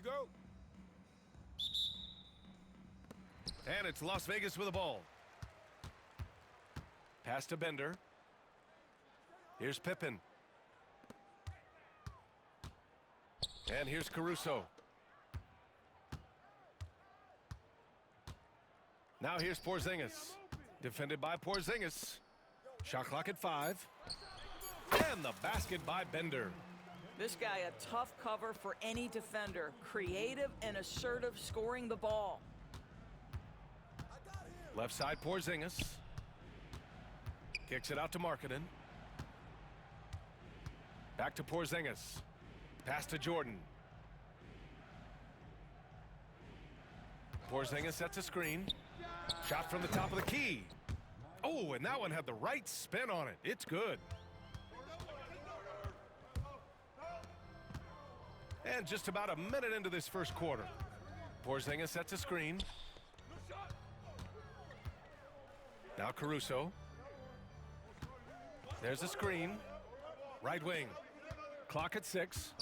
we go. And it's Las Vegas with the ball. Pass to Bender. Here's Pippen. And here's Caruso. Now here's Porzingis. Defended by Porzingis. Shot clock at 5. And the basket by Bender. This guy a tough cover for any defender. Creative and assertive scoring the ball. Left side Porzingis. Kicks it out to Markkanen. Back to Porzingis. Pass to Jordan. Porzingis sets a screen. Shot from the top of the key. Oh, and that one had the right spin on it. It's good. And just about a minute into this first quarter. Porzingis sets a screen. Now Caruso. There's a screen. Right wing. Clock at 6.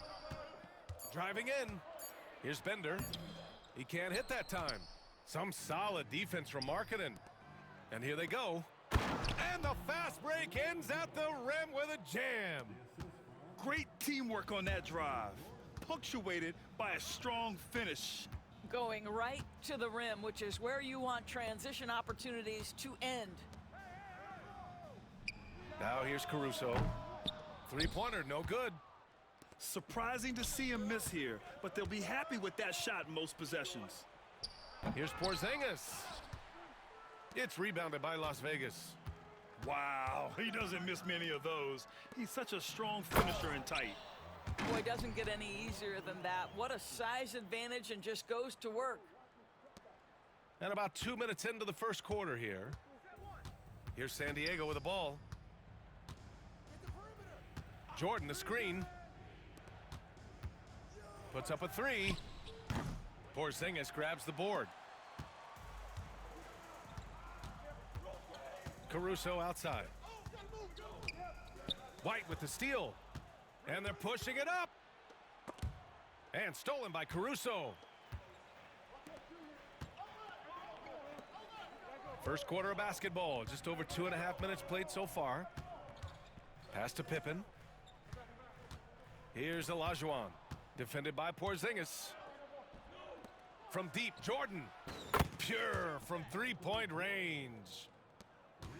Driving in. Here's Bender. He can't hit that time. Some solid defense from Markkanen. And here they go. And the fast break ends at the rim with a jam. Great teamwork on that drive. Punctuated by a strong finish. Going right to the rim, which is where you want transition opportunities to end. Now here's Caruso. Three-pointer, no good. Surprising to see him miss here, but they'll be happy with that shot in most possessions. Here's Porzingis. It's rebounded by Las Vegas. Wow, he doesn't miss many of those. He's such a strong finisher and tight. Boy, it doesn't get any easier than that. What a size advantage, and just goes to work. And about 2 minutes into the first quarter here. Here's San Diego with the ball. Jordan, the screen. Puts up a 3. Porzingis grabs the board. Caruso outside. White with the steal. And they're pushing it up. And stolen by Caruso. First quarter of basketball. Just over 2.5 minutes played so far. Pass to Pippen. Here's Olajuwon. Defended by Porzingis. From deep, Jordan. Pure from three-point range.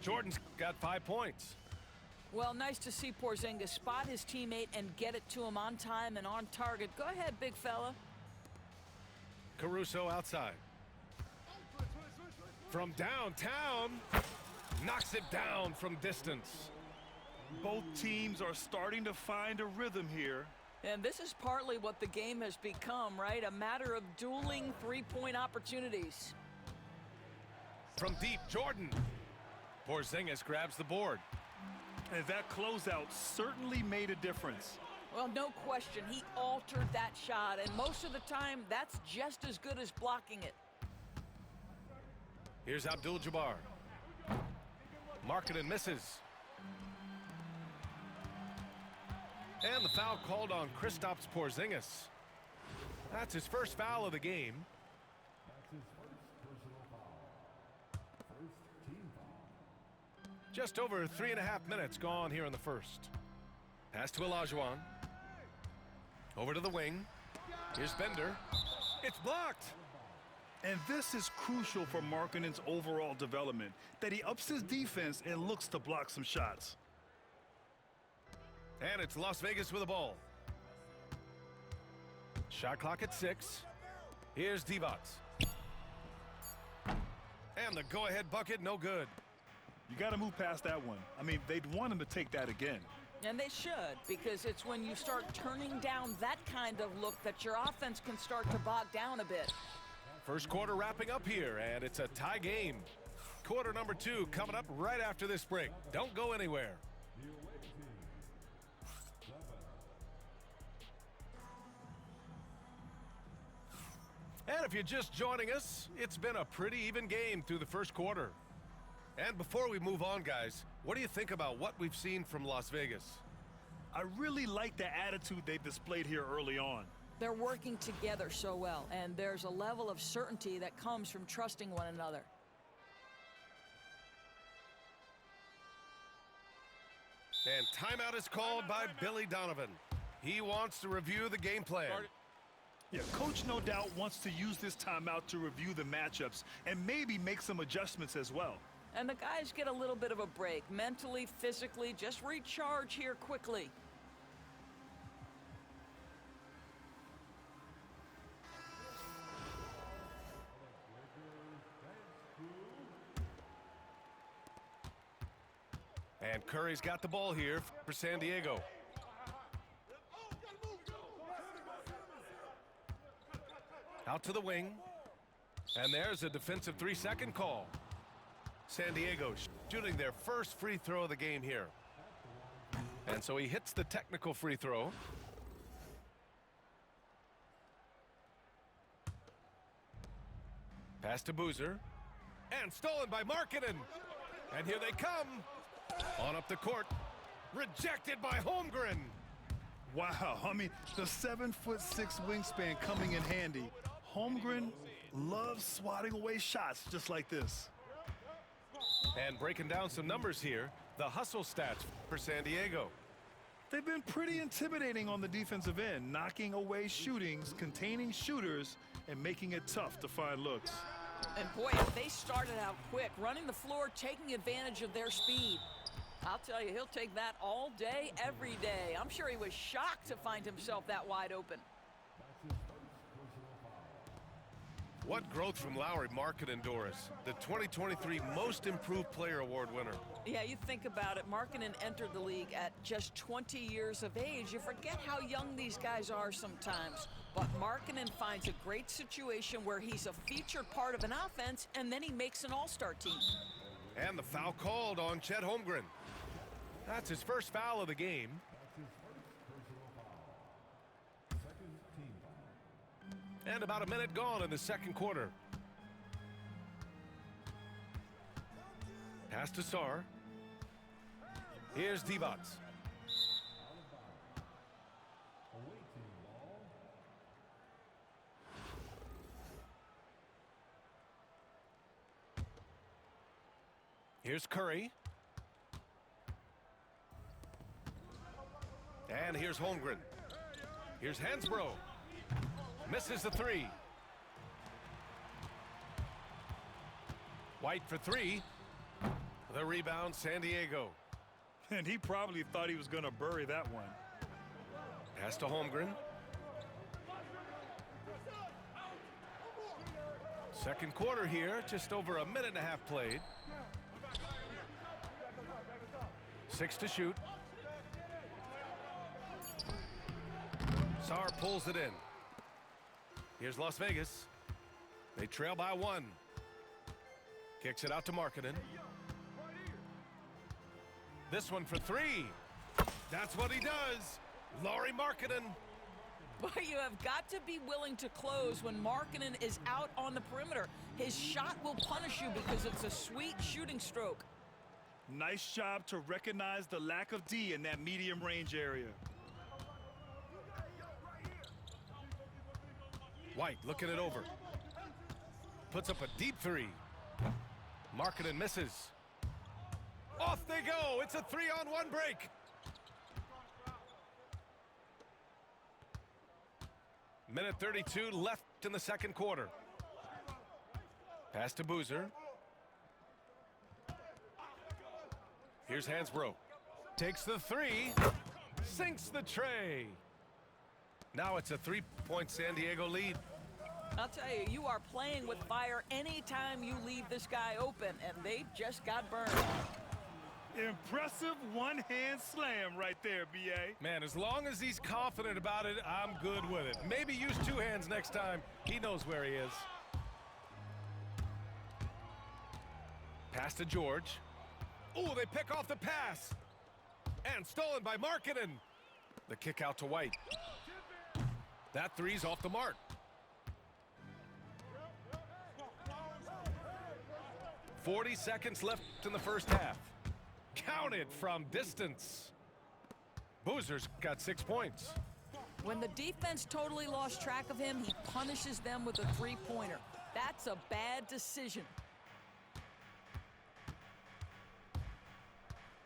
Jordan's got 5 points. Well, nice to see Porzingis spot his teammate and get it to him on time and on target. Go ahead, big fella. Caruso outside. From downtown. Knocks it down from distance. Both teams are starting to find a rhythm here. And this is partly what the game has become, right? A matter of dueling three-point opportunities. From deep, Jordan. Porzingis grabs the board. And that closeout certainly made a difference. Well, no question. He altered that shot, and most of the time, that's just as good as blocking it. Here's Abdul-Jabbar. Markkanen misses. And the foul called on Kristaps Porzingis. That's his first foul of the game. That's his first personal foul. First team foul. Just over 3.5 minutes gone here in the first. Pass to Olajuwon. Over to the wing. Here's Bender. It's blocked. And this is crucial for Markkanen's overall development, that he ups his defense and looks to block some shots. And it's Las Vegas with the ball. Shot clock at 6. Here's Divac. And the go-ahead bucket, no good. You got to move past that one. I mean, they'd want him to take that again. And they should, because it's when you start turning down that kind of look that your offense can start to bog down a bit. First quarter wrapping up here, and it's a tie game. Quarter number 2 coming up right after this break. Don't go anywhere. The away team. 7. And if you're just joining us, it's been a pretty even game through the first quarter. And before we move on, guys, what do you think about what we've seen from Las Vegas? I really like the attitude they've displayed here early on. They're working together so well, and there's a level of certainty that comes from trusting one another. And timeout is called by Billy Donovan. He wants to review the game plan. Yeah, coach no doubt wants to use this timeout to review the matchups and maybe make some adjustments as well. And the guys get a little bit of a break, mentally, physically, just recharge here quickly. And Curry's got the ball here for San Diego. Out to the wing. And there's a defensive 3-second call. San Diego shooting their first free throw of the game here. And so he hits the technical free throw. Pass to Boozer. And stolen by Markkanen. And here they come. On up the court. Rejected by Holmgren. Wow, I mean, the 7'6" wingspan coming in handy. Holmgren loves swatting away shots just like this. And breaking down some numbers here, the hustle stats for San Diego. They've been pretty intimidating on the defensive end, knocking away shootings, containing shooters, and making it tough to find looks. And boy, if they started out quick, running the floor, taking advantage of their speed. I'll tell you, he'll take that all day, every day. I'm sure he was shocked to find himself that wide open. What growth from Lowry Markkanen, Doris, the 2023 Most Improved Player Award winner. Yeah, you think about it, Markkanen entered the league at just 20 years of age. You forget how young these guys are sometimes. But Markkanen finds a great situation where he's a featured part of an offense, and then he makes an all-star team. And the foul called on Chet Holmgren. That's his first foul of the game. And about a minute gone in the second quarter. Pass to Sarr. Here's Divac. Here's Curry. And here's Holmgren. Here's Hansbrough. Misses the three. White for three. The rebound, San Diego. And he probably thought he was going to bury that one. Pass to Holmgren. Second quarter here, just over a minute and a half played. 6 to shoot. Sarr pulls it in. Here's Las Vegas. They trail by 1. Kicks it out to Markkanen. This one for 3. That's what he does. Lauri Markkanen. But you have got to be willing to close when Markkanen is out on the perimeter. His shot will punish you because it's a sweet shooting stroke. Nice job to recognize the lack of D in that medium range area. White looking it over. Puts up a deep 3. Markkanen misses. Off they go. It's a 3-on-1 break. Minute 32 left in the second quarter. Pass to Boozer. Here's Hansbrough. Takes the 3. Sinks the tray. Now it's a 3-point San Diego lead. I'll tell you, you are playing with fire anytime you leave this guy open, and they just got burned. Impressive one-hand slam right there, B.A. Man, as long as he's confident about it, I'm good with it. Maybe use 2 hands next time. He knows where he is. Pass to George. Ooh, they pick off the pass. And stolen by Markkanen. The kick out to White. That 3's off the mark. 40 seconds left in the first half. Counted from distance. Boozer's got 6 points. When the defense totally lost track of him, he punishes them with a three-pointer. That's a bad decision.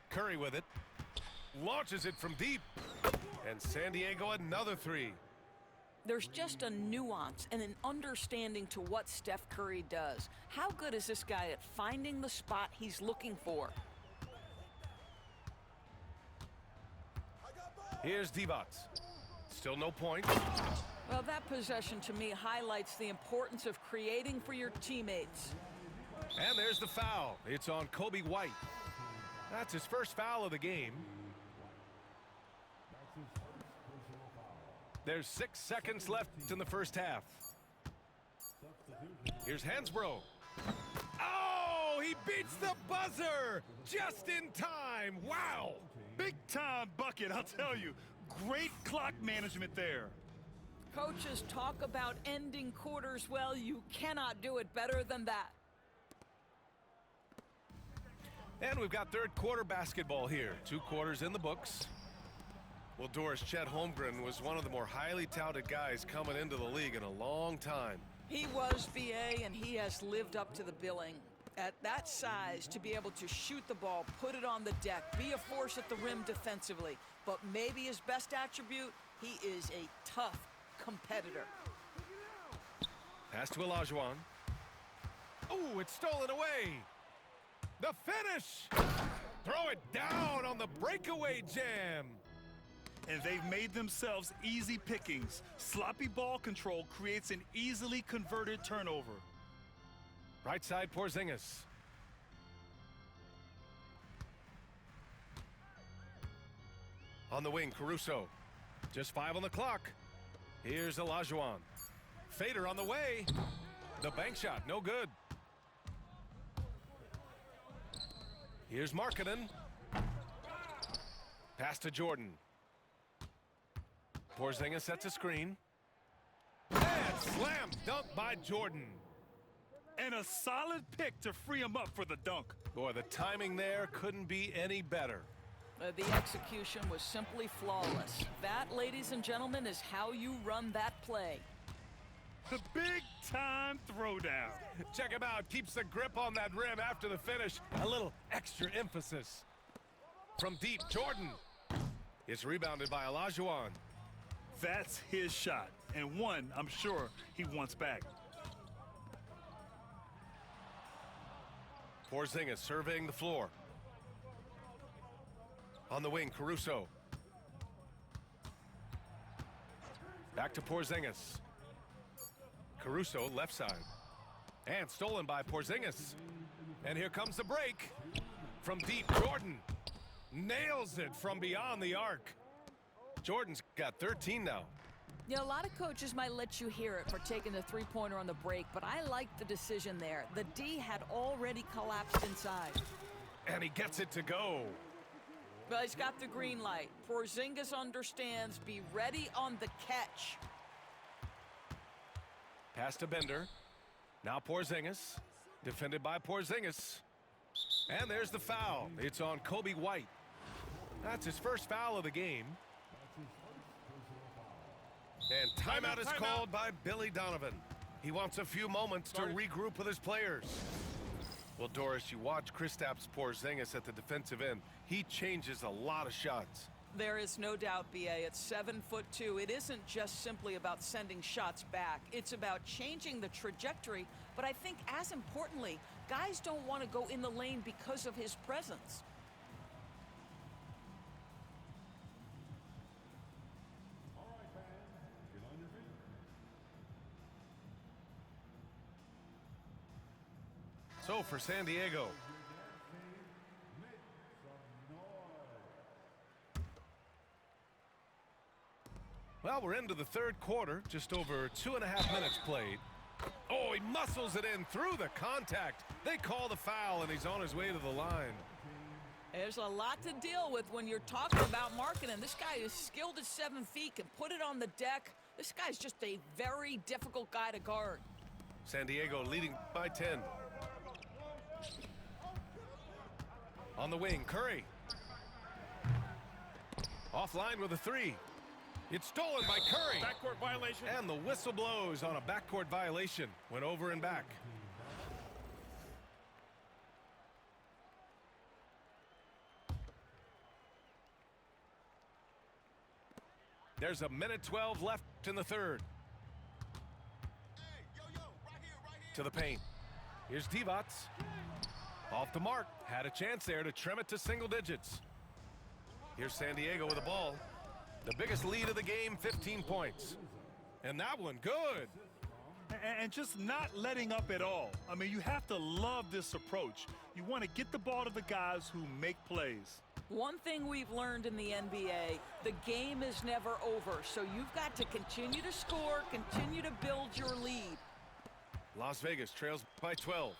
Curry with it. Launches it from deep. And San Diego another three. There's just a nuance and an understanding to what Steph Curry does. How good is this guy at finding the spot he's looking for? Here's Divac. Still no point. Well, that possession to me highlights the importance of creating for your teammates. And there's the foul. It's on Kobe White. That's his first foul of the game. There's 6 seconds left in the first half. Here's Hansbrough. Oh, he beats the buzzer just in time. Wow. Big time bucket, I'll tell you. Great clock management there. Coaches talk about ending quarters. Well, you cannot do it better than that. And we've got third quarter basketball here. 2 quarters in the books. Well, Doris, Chet Holmgren was one of the more highly touted guys coming into the league in a long time. He was, BA, and he has lived up to the billing. At that size, to be able to shoot the ball, put it on the deck, be a force at the rim defensively. But maybe his best attribute, he is a tough competitor. Pass to Olajuwon. Oh, it's stolen away. The finish. Throw it down on the breakaway jam. And they've made themselves easy pickings. Sloppy ball control creates an easily converted turnover. Right side, Porzingis. On the wing, Caruso. Just 5 on the clock. Here's Olajuwon. Fader on the way. The bank shot, no good. Here's Markkanen. Pass to Jordan. Porzingis sets a screen. And slam dunk by Jordan. And a solid pick to free him up for the dunk. Boy, the timing there couldn't be any better. The execution was simply flawless. That, ladies and gentlemen, is how you run that play. The big-time throwdown. Check him out. Keeps the grip on that rim after the finish. A little extra emphasis. From deep, Jordan. It's rebounded by Olajuwon. That's his shot, and one I'm sure he wants back. Porzingis surveying the floor. On the wing, Caruso. Back to Porzingis. Caruso, left side. And stolen by Porzingis. And here comes the break. From deep, Jordan. Nails it from beyond the arc. Jordan's got 13 now. You know, a lot of coaches might let you hear it for taking the three-pointer on the break, but I like the decision there. The D had already collapsed inside. And he gets it to go. Well, he's got the green light. Porzingis understands. Be ready on the catch. Pass to Bender. Now Porzingis. Defended by Porzingis. And there's the foul. It's on Kobe White. That's his first foul of the game. And timeout is called by Billy Donovan. He wants a few moments to regroup with his players. Well, Doris, you watch Kristaps Porzingis at the defensive end. He changes a lot of shots. There is no doubt, BA. At 7'2", it isn't just simply about sending shots back. It's about changing the trajectory. But I think, as importantly, guys don't want to go in the lane because of his presence. So for San Diego, well, we're into the third quarter, just over 2.5 minutes played. Oh, he muscles it in through the contact. They call the foul, and he's on his way to the line. There's a lot to deal with when you're talking about Markkanen. This guy is skilled at 7 feet, can put it on the deck. This guy's just a very difficult guy to guard. San Diego leading by 10. On the wing, Curry. Offline with a 3. It's stolen by Curry. Backcourt violation. And the whistle blows on a backcourt violation. Went over and back. There's a minute 12 left in the third. To the paint. Here's Divac. Off the mark. Had a chance there to trim it to single digits. Here's San Diego with the ball. The biggest lead of the game, 15 points. And that one, good. And just not letting up at all. I mean, you have to love this approach. You want to get the ball to the guys who make plays. One thing we've learned in the NBA, the game is never over, so you've got to continue to score, continue to build your lead. Las Vegas trails by 12.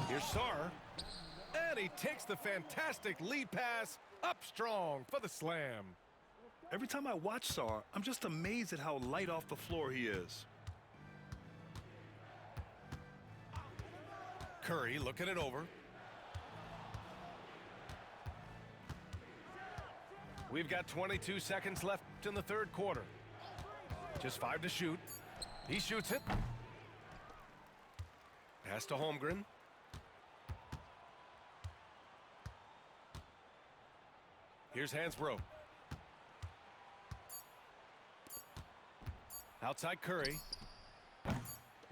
Here's Sarr. And he takes the fantastic lead pass up strong for the slam. Every time I watch Sarr, I'm just amazed at how light off the floor he is. Curry looking it over. We've got 22 seconds left in the third quarter. Just 5 to shoot. He shoots it. Pass to Holmgren. Here's Hansbrough. Outside Curry.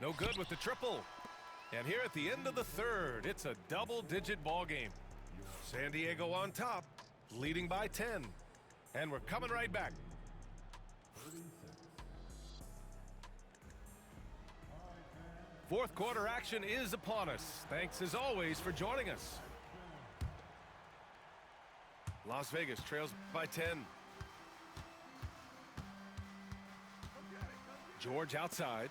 No good with the triple. And here at the end of the third, it's a double-digit ball game. San Diego on top, leading by 10. And we're coming right back. Fourth quarter action is upon us. Thanks as always for joining us. Las Vegas trails by 10. George outside.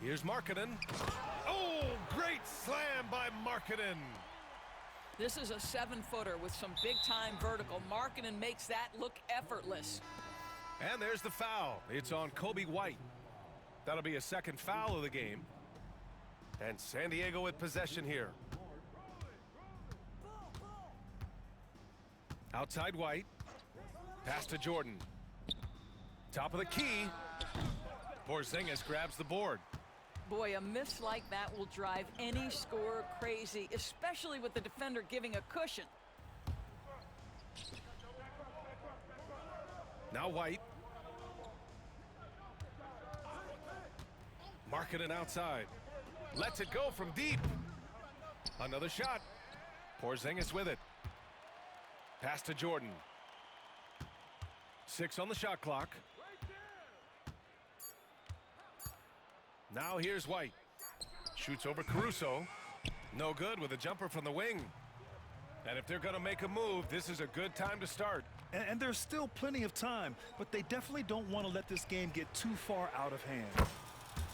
Here's Markkanen. Oh, great slam by Markkanen. This is a 7-footer with some big-time vertical. Markkanen makes that look effortless. And there's the foul. It's on Kobe White. That'll be a second foul of the game. And San Diego with possession here. Outside White. Pass to Jordan. Top of the key. Porzingis grabs the board. Boy, a miss like that will drive any scorer crazy, especially with the defender giving a cushion. Now White. Markkanen outside. Lets it go from deep. Another shot. Porzingis with it. Pass to Jordan. 6 on the shot clock. Now here's White. Shoots over Caruso. No good with a jumper from the wing. And if they're going to make a move, this is a good time to start. And there's still plenty of time, but they definitely don't want to let this game get too far out of hand.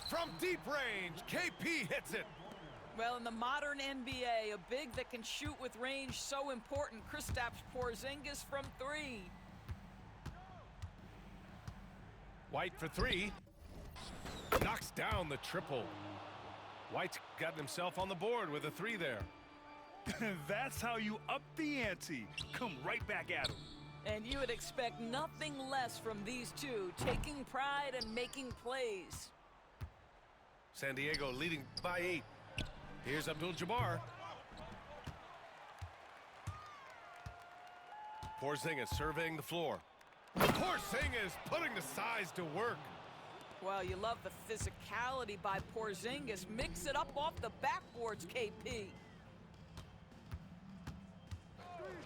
From deep range, KP hits it. Well, in the modern NBA, a big that can shoot with range so important. Kristaps Porzingis from 3. White for 3. Knocks down the triple. White's gotten himself on the board with a 3 there. That's how you up the ante. Come right back at him. And you would expect nothing less from these two, taking pride and making plays. San Diego leading by 8. Here's Abdul-Jabbar. Porzingis surveying the floor. Porzingis putting the size to work. Well, you love the physicality by Porzingis. Mix it up off the backboards, KP.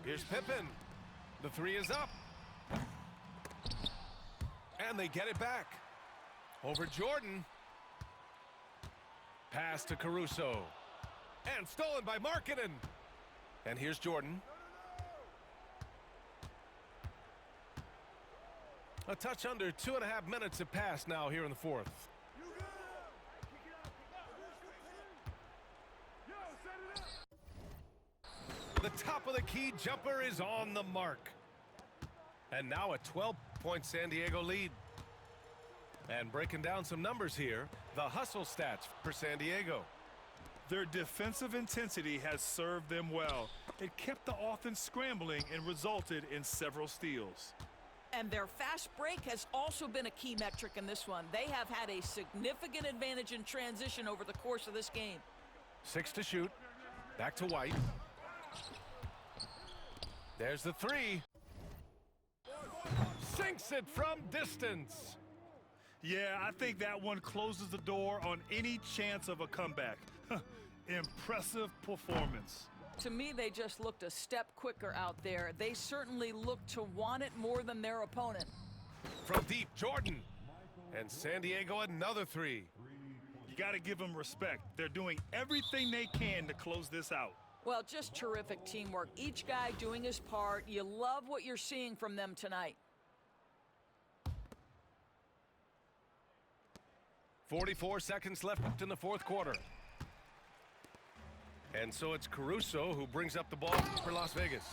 Here's Pippen. The 3 is up. And they get it back. Over Jordan. Pass to Caruso. And stolen by Markkanen. And here's Jordan. A touch under 2.5 minutes have passed now here in the fourth. The top of the key jumper is on the mark. And now a 12-point San Diego lead. And breaking down some numbers here, the hustle stats for San Diego. Their defensive intensity has served them well. It kept the offense scrambling and resulted in several steals. And their fast break has also been a key metric in this one. They have had a significant advantage in transition over the course of this game. 6 to shoot. Back to White. There's the three. Sinks it from distance. Yeah, I think that one closes the door on any chance of a comeback. Impressive performance. To me, they just looked a step quicker out there. They certainly looked to want it more than their opponent. From deep, Jordan. And San Diego another three. You got to give them respect. They're doing everything they can to close this out. Well, just terrific teamwork. Each guy doing his part. You love what you're seeing from them tonight. 44 seconds left in the fourth quarter. And so it's Caruso who brings up the ball for Las Vegas.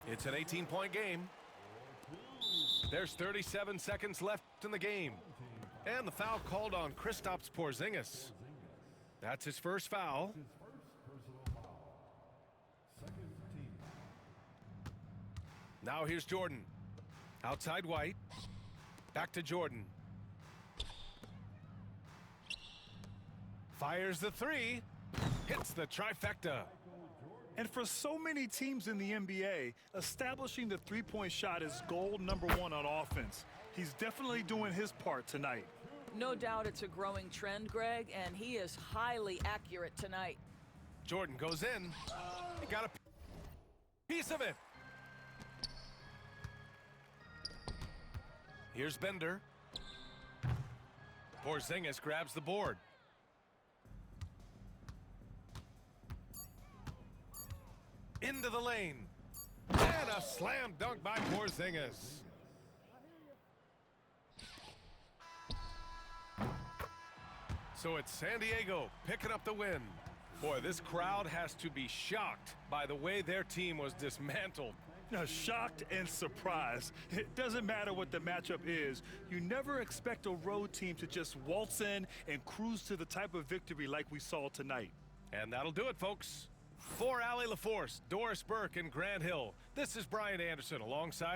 It's an 18-point game. There's 37 seconds left in the game. And the foul called on Kristaps Porzingis. That's his first foul. Now here's Jordan. Outside White. Back to Jordan. Fires the three. Hits the trifecta. And for so many teams in the NBA, establishing the three-point shot is goal number one on offense. He's definitely doing his part tonight. No doubt it's a growing trend, Greg, and he is highly accurate tonight. Jordan goes in. He got a piece of it. Here's Bender. Porzingis grabs the board. Into the lane. And a slam dunk by Porzingis. So it's San Diego picking up the win. Boy, this crowd has to be shocked by the way their team was dismantled. Shocked and surprised. It doesn't matter what the matchup is. You never expect a road team to just waltz in and cruise to the type of victory like we saw tonight. And that'll do it, folks. For Allie LaForce, Doris Burke, and Grant Hill, this is Brian Anderson alongside